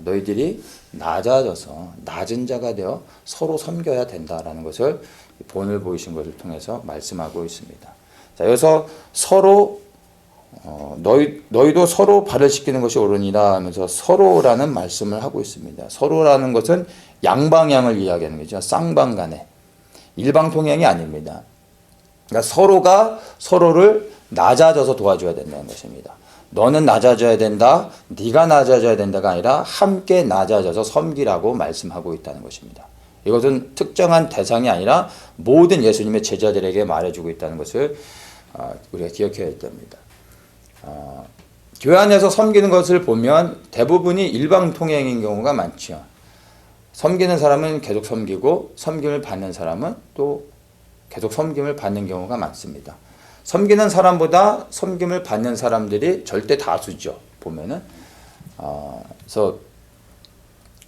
너희들이 낮아져서 낮은 자가 되어 서로 섬겨야 된다라는 것을 본을 보이신 것을 통해서 말씀하고 있습니다. 자, 여기서 서로 너희도 서로 발을 씻기는 것이 옳으니라 하면서 서로라는 말씀을 하고 있습니다. 서로라는 것은 양방향을 이야기하는 거죠. 쌍방간에 일방통행이 아닙니다. 그러니까 서로가 서로를 낮아져서 도와줘야 된다는 것입니다. 너는 낮아져야 된다, 네가 낮아져야 된다가 아니라 함께 낮아져서 섬기라고 말씀하고 있다는 것입니다. 이것은 특정한 대상이 아니라 모든 예수님의 제자들에게 말해주고 있다는 것을 우리가 기억해야 됩니다. 교회 안에서 섬기는 것을 보면 대부분이 일방통행인 경우가 많죠. 섬기는 사람은 계속 섬기고 섬김을 받는 사람은 또 계속 섬김을 받는 경우가 많습니다. 섬기는 사람보다 섬김을 받는 사람들이 절대 다수죠. 보면은 그래서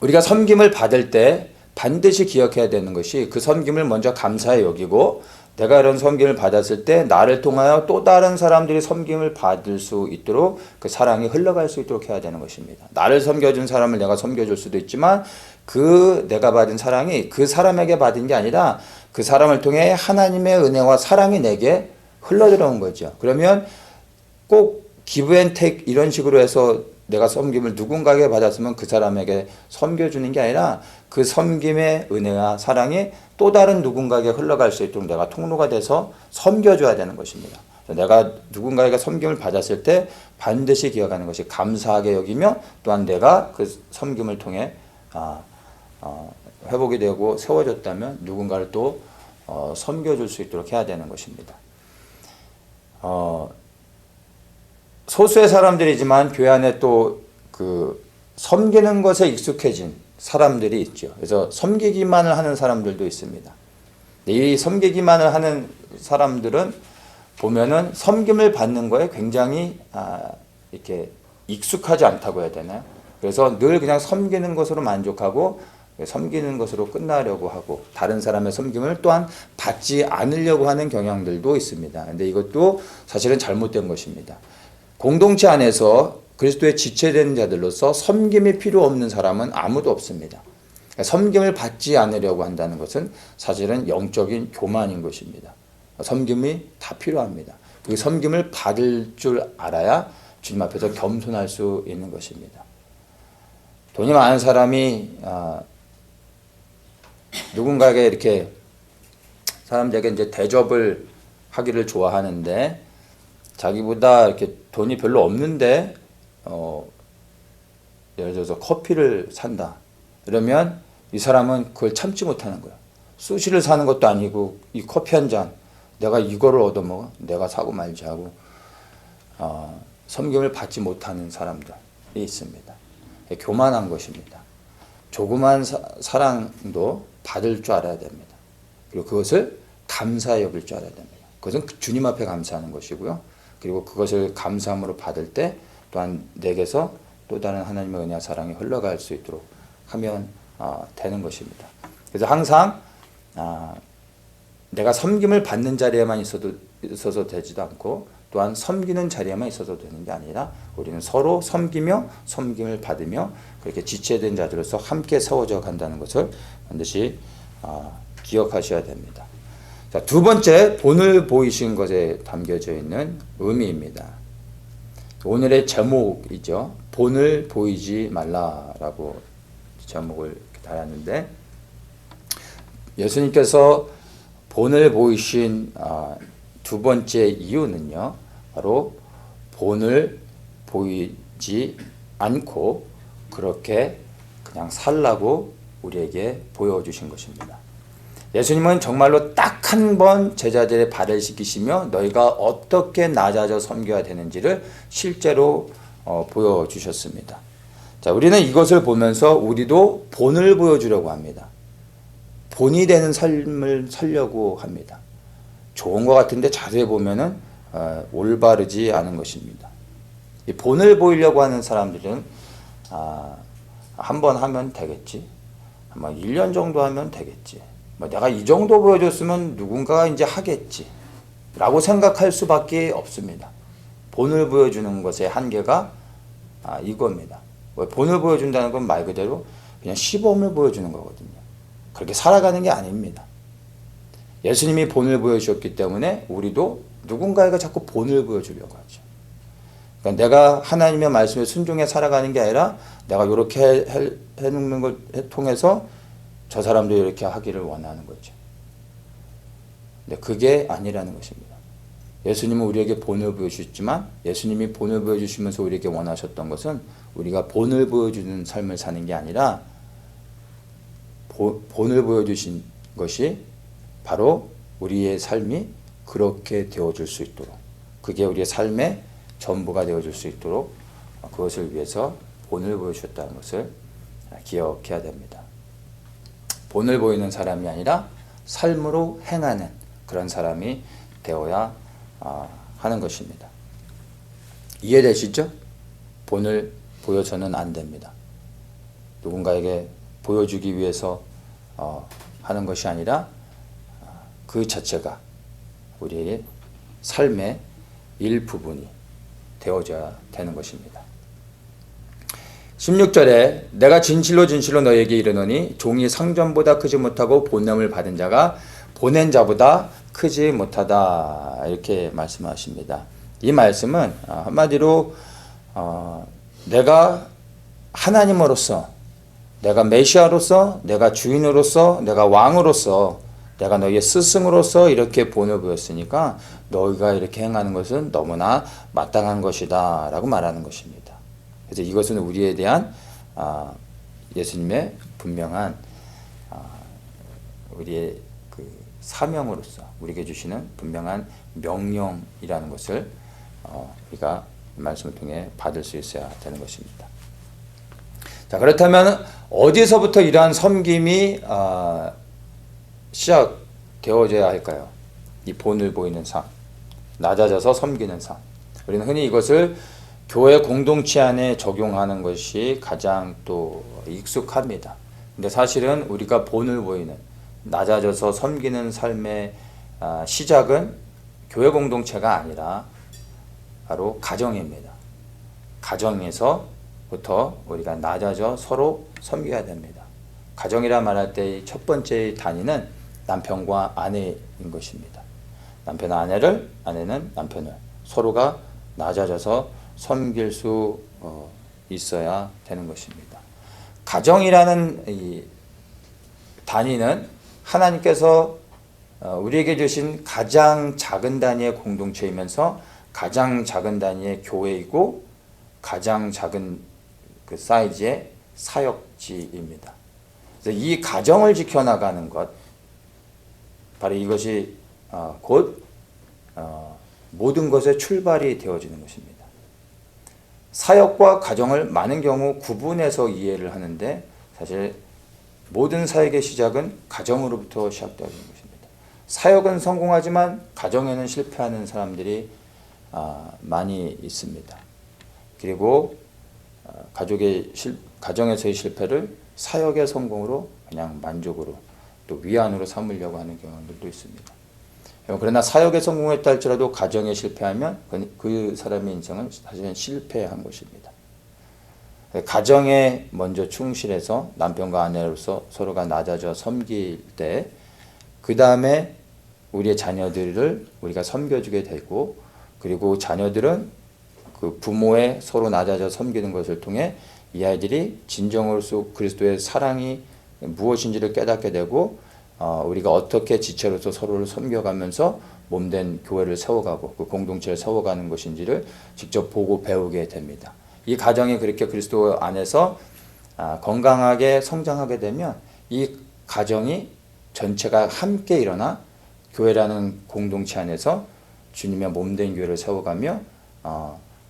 우리가 섬김을 받을 때 반드시 기억해야 되는 것이 그 섬김을 먼저 감사히 여기고 내가 이런 섬김을 받았을 때 나를 통하여 또 다른 사람들이 섬김을 받을 수 있도록 그 사랑이 흘러갈 수 있도록 해야 되는 것입니다. 나를 섬겨준 사람을 내가 섬겨줄 수도 있지만 그 내가 받은 사랑이 그 사람에게 받은 게 아니라 그 사람을 통해 하나님의 은혜와 사랑이 내게 흘러들어온 거죠. 그러면 꼭 기브 앤 택 이런 식으로 해서 내가 섬김을 누군가에게 받았으면 그 사람에게 섬겨주는 게 아니라 그 섬김의 은혜와 사랑이 또 다른 누군가에게 흘러갈 수 있도록 내가 통로가 돼서 섬겨줘야 되는 것입니다. 내가 누군가에게 섬김을 받았을 때 반드시 기억하는 것이 감사하게 여기며 또한 내가 그 섬김을 통해 회복이 되고 세워졌다면 누군가를 또 섬겨줄 수 있도록 해야 되는 것입니다. 소수의 사람들이지만 교회 안에 또 그 섬기는 것에 익숙해진 사람들이 있죠. 그래서 섬기기만을 하는 사람들도 있습니다. 이 섬기기만을 하는 사람들은 보면은 섬김을 받는 거에 굉장히 이렇게 익숙하지 않다고 해야 되나요? 그래서 늘 그냥 섬기는 것으로 만족하고 섬기는 것으로 끝나려고 하고 다른 사람의 섬김을 또한 받지 않으려고 하는 경향들도 있습니다. 근데 이것도 사실은 잘못된 것입니다. 공동체 안에서 그리스도의 지체되는 자들로서 섬김이 필요 없는 사람은 아무도 없습니다. 섬김을 받지 않으려고 한다는 것은 사실은 영적인 교만인 것입니다. 섬김이 다 필요합니다. 그 섬김을 받을 줄 알아야 주님 앞에서 겸손할 수 있는 것입니다. 돈이 많은 사람이 누군가에게 이렇게 사람들에게 이제 대접을 하기를 좋아하는데 자기보다 이렇게 돈이 별로 없는데 예를 들어서 커피를 산다. 그러면 이 사람은 그걸 참지 못하는 거야. 수시를 사는 것도 아니고 이 커피 한 잔 내가 이거를 얻어먹어? 내가 사고 말지 하고 섬김을 받지 못하는 사람들이 있습니다. 교만한 것입니다. 조그만 사랑도 받을 줄 알아야 됩니다. 그리고 그것을 감사히 여길 줄 알아야 됩니다. 그것은 주님 앞에 감사하는 것이고요. 그리고 그것을 감사함으로 받을 때 또한 내게서 또 다른 하나님의 은혜와 사랑이 흘러갈 수 있도록 하면 되는 것입니다. 그래서 항상 내가 섬김을 받는 자리에만 있어서 되지도 않고 또한 섬기는 자리에만 있어도 되는 게 아니라 우리는 서로 섬기며 섬김을 받으며 그렇게 지체된 자들로서 함께 세워져 간다는 것을 반드시 기억하셔야 됩니다. 자, 두 번째, 본을 보이신 것에 담겨져 있는 의미입니다. 오늘의 제목이죠. 본을 보이지 말라라고 제목을 달았는데 예수님께서 본을 보이신 두 번째 이유는요. 바로 본을 보이지 않고 그렇게 그냥 살라고 우리에게 보여주신 것입니다. 예수님은 정말로 딱 한 번 제자들의 발을 씻기시며 너희가 어떻게 낮아져 섬겨야 되는지를 실제로 보여주셨습니다. 자, 우리는 이것을 보면서 우리도 본을 보여주려고 합니다. 본이 되는 삶을 살려고 합니다. 좋은 것 같은데 자세히 보면은 올바르지 않은 것입니다. 이 본을 보이려고 하는 사람들은 한 번 하면 되겠지. 아마 1년 정도 하면 되겠지. 내가 이 정도 보여줬으면 누군가가 이제 하겠지. 라고 생각할 수밖에 없습니다. 본을 보여주는 것의 한계가 이겁니다. 본을 보여준다는 건 말 그대로 그냥 시범을 보여주는 거거든요. 그렇게 살아가는 게 아닙니다. 예수님이 본을 보여주셨기 때문에 우리도 누군가에게 자꾸 본을 보여주려고 하죠. 그러니까 내가 하나님의 말씀에 순종해 살아가는 게 아니라 내가 이렇게 해놓는 걸 통해서 저 사람도 이렇게 하기를 원하는 거죠. 근데 그게 아니라는 것입니다. 예수님은 우리에게 본을 보여주셨지만 예수님이 본을 보여주시면서 우리에게 원하셨던 것은 우리가 본을 보여주는 삶을 사는 게 아니라 본을 보여주신 것이 바로 우리의 삶이 그렇게 되어줄 수 있도록, 그게 우리의 삶의 전부가 되어줄 수 있도록 그것을 위해서 본을 보여주셨다는 것을 기억해야 됩니다. 본을 보이는 사람이 아니라 삶으로 행하는 그런 사람이 되어야 하는 것입니다. 이해되시죠? 본을 보여서는 안 됩니다. 누군가에게 보여주기 위해서 하는 것이 아니라 그 자체가 우리의 삶의 일부분이 되어져야 되는 것입니다. 16절에 내가 진실로 진실로 너에게 이르노니 종이 상전보다 크지 못하고 본냄을 받은 자가 보낸 자보다 크지 못하다, 이렇게 말씀하십니다. 이 말씀은 한마디로 내가 하나님으로서, 내가 메시아로서, 내가 주인으로서, 내가 왕으로서, 내가 너희의 스승으로서 이렇게 본을 보였으니까 너희가 이렇게 행하는 것은 너무나 마땅한 것이다 라고 말하는 것입니다. 그래서 이것은 우리에 대한 예수님의 분명한 우리의 그 사명으로서 우리에게 주시는 분명한 명령이라는 것을 우리가 말씀을 통해 받을 수 있어야 되는 것입니다. 자, 그렇다면 어디서부터 이러한 섬김이 시작되어져야 할까요? 이 본을 보이는 삶, 낮아져서 섬기는 삶. 우리는 흔히 이것을 교회 공동체 안에 적용하는 것이 가장 또 익숙합니다. 근데 사실은 우리가 본을 보이는 낮아져서 섬기는 삶의 시작은 교회 공동체가 아니라 바로 가정입니다. 가정에서부터 우리가 낮아져 서로 섬겨야 됩니다. 가정이라 말할 때 첫 번째 단위는 남편과 아내인 것입니다. 남편은 아내를, 아내는 남편을 서로가 낮아져서 섬길 수 있어야 되는 것입니다. 가정이라는 이 단위는 하나님께서 우리에게 주신 가장 작은 단위의 공동체이면서 가장 작은 단위의 교회이고 가장 작은 그 사이즈의 사역지입니다. 그래서 이 가정을 지켜나가는 것, 바로 이것이 곧 모든 것의 출발이 되어지는 것입니다. 사역과 가정을 많은 경우 구분해서 이해를 하는데 사실 모든 사역의 시작은 가정으로부터 시작되는 것입니다. 사역은 성공하지만 가정에는 실패하는 사람들이 많이 있습니다. 그리고 가정에서의 실패를 사역의 성공으로 그냥 만족으로 또 위안으로 삼으려고 하는 경우들도 있습니다. 그러나 사역에 성공했다 할지라도 가정에 실패하면 그 사람의 인생은 사실은 실패한 것입니다. 가정에 먼저 충실해서 남편과 아내로서 서로가 낮아져 섬길 때 그 다음에 우리의 자녀들을 우리가 섬겨주게 되고 그리고 자녀들은 그 부모의 서로 낮아져 섬기는 것을 통해 이 아이들이 진정으로서 그리스도의 사랑이 무엇인지를 깨닫게 되고 우리가 어떻게 지체로서 서로를 섬겨가면서 몸된 교회를 세워가고 그 공동체를 세워가는 것인지를 직접 보고 배우게 됩니다. 이 가정이 그렇게 그리스도 안에서 건강하게 성장하게 되면 이 가정이 전체가 함께 일어나 교회라는 공동체 안에서 주님의 몸된 교회를 세워가며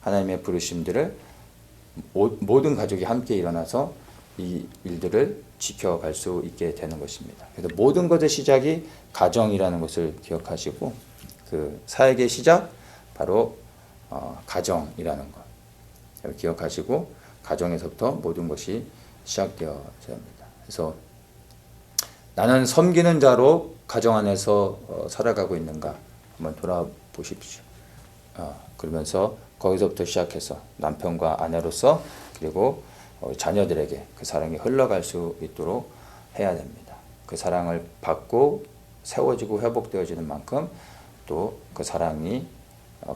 하나님의 부르심들을 모든 가족이 함께 일어나서 이 일들을 지켜갈 수 있게 되는 것입니다. 그래서 모든 것의 시작이 가정이라는 것을 기억하시고 그 사역의 시작 바로 가정이라는 것 기억하시고 가정에서부터 모든 것이 시작되어야 합니다. 그래서 나는 섬기는 자로 가정 안에서 살아가고 있는가 한번 돌아보십시오. 그러면서 거기서부터 시작해서 남편과 아내로서 그리고 자녀들에게 그 사랑이 흘러갈 수 있도록 해야 됩니다. 그 사랑을 받고 세워지고 회복되어지는 만큼 또 그 사랑이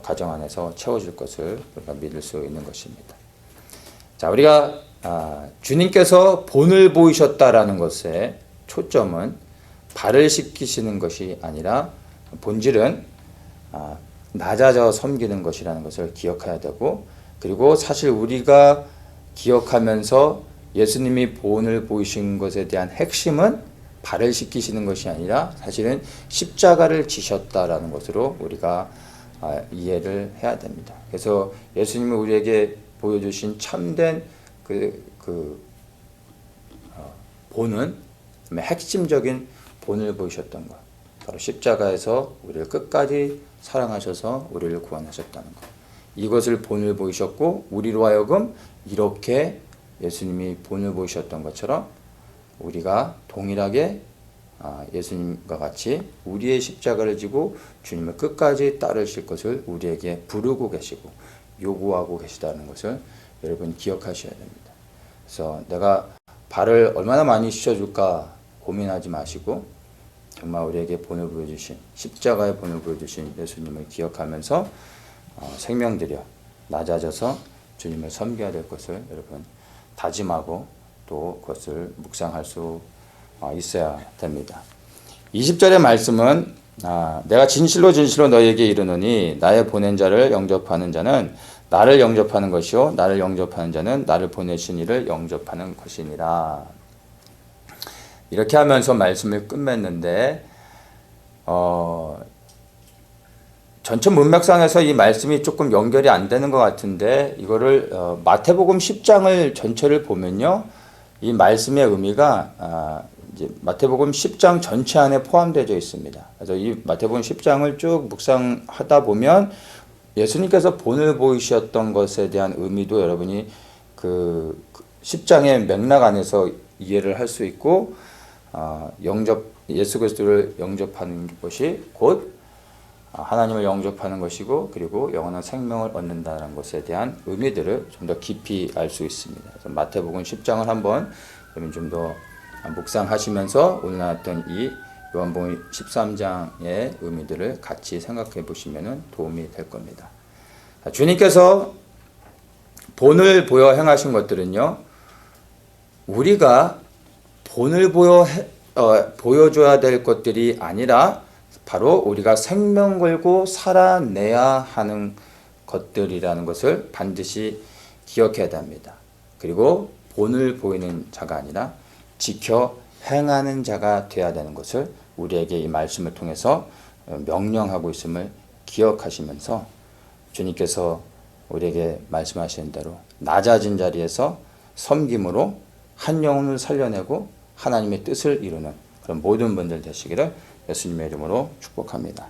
가정 안에서 채워질 것을 우리가 믿을 수 있는 것입니다. 자, 우리가 주님께서 본을 보이셨다라는 것의 초점은 발을 씻기시는 것이 아니라 본질은 낮아져 섬기는 것이라는 것을 기억해야 되고, 그리고 사실 우리가 기억하면서 예수님이 본을 보이신 것에 대한 핵심은 발을 씻기시는 것이 아니라 사실은 십자가를 지셨다라는 것으로 우리가 이해를 해야 됩니다. 그래서 예수님이 우리에게 보여주신 참된 본은, 핵심적인 본을 보이셨던 것, 바로 십자가에서 우리를 끝까지 사랑하셔서 우리를 구원하셨다는 것. 이것을 본을 보이셨고, 우리로 하여금 이렇게 예수님이 본을 보이셨던 것처럼 우리가 동일하게 예수님과 같이 우리의 십자가를 지고 주님을 끝까지 따르실 것을 우리에게 부르고 계시고 요구하고 계시다는 것을 여러분 기억하셔야 됩니다. 그래서 내가 발을 얼마나 많이 씻어줄까 고민하지 마시고, 정말 우리에게 본을 보여주신, 십자가의 본을 보여주신 예수님을 기억하면서 생명 들여 낮아져서 주님을 섬겨야 될 것을 여러분 다짐하고 또 그것을 묵상할 수 있어야 됩니다. 20절의 말씀은 내가 진실로 진실로 너희에게 이르노니 나의 보낸 자를 영접하는 자는 나를 영접하는 것이요 나를 영접하는 자는 나를 보내신 이를 영접하는 것이니라. 이렇게 하면서 말씀을 끝맺는데 전체 문맥상에서 이 말씀이 조금 연결이 안 되는 것 같은데, 이거를 마태복음 10장을 전체를 보면요, 이 말씀의 의미가 이제 마태복음 10장 전체 안에 포함되어 있습니다. 그래서 이 마태복음 10장을 쭉 묵상하다 보면 예수님께서 본을 보이셨던 것에 대한 의미도 여러분이 그 10장의 맥락 안에서 이해를 할 수 있고, 예수 그리스도를 영접하는 것이 곧 하나님을 영접하는 것이고, 그리고 영원한 생명을 얻는다는 것에 대한 의미들을 좀 더 깊이 알 수 있습니다. 그래서 마태복음 10장을 한번 좀 더 묵상하시면서 오늘 나왔던 이 요한복음 13장의 의미들을 같이 생각해 보시면 도움이 될 겁니다. 주님께서 본을 보여 행하신 것들은요, 우리가 본을 보여줘야 될 것들이 아니라 바로 우리가 생명 걸고 살아내야 하는 것들이라는 것을 반드시 기억해야 됩니다. 그리고 본을 보이는 자가 아니라 지켜 행하는 자가 되어야 되는 것을 우리에게 이 말씀을 통해서 명령하고 있음을 기억하시면서 주님께서 우리에게 말씀하시는 대로 낮아진 자리에서 섬김으로 한 영혼을 살려내고 하나님의 뜻을 이루는 그런 모든 분들 되시기를 예수님의 이름으로 축복합니다.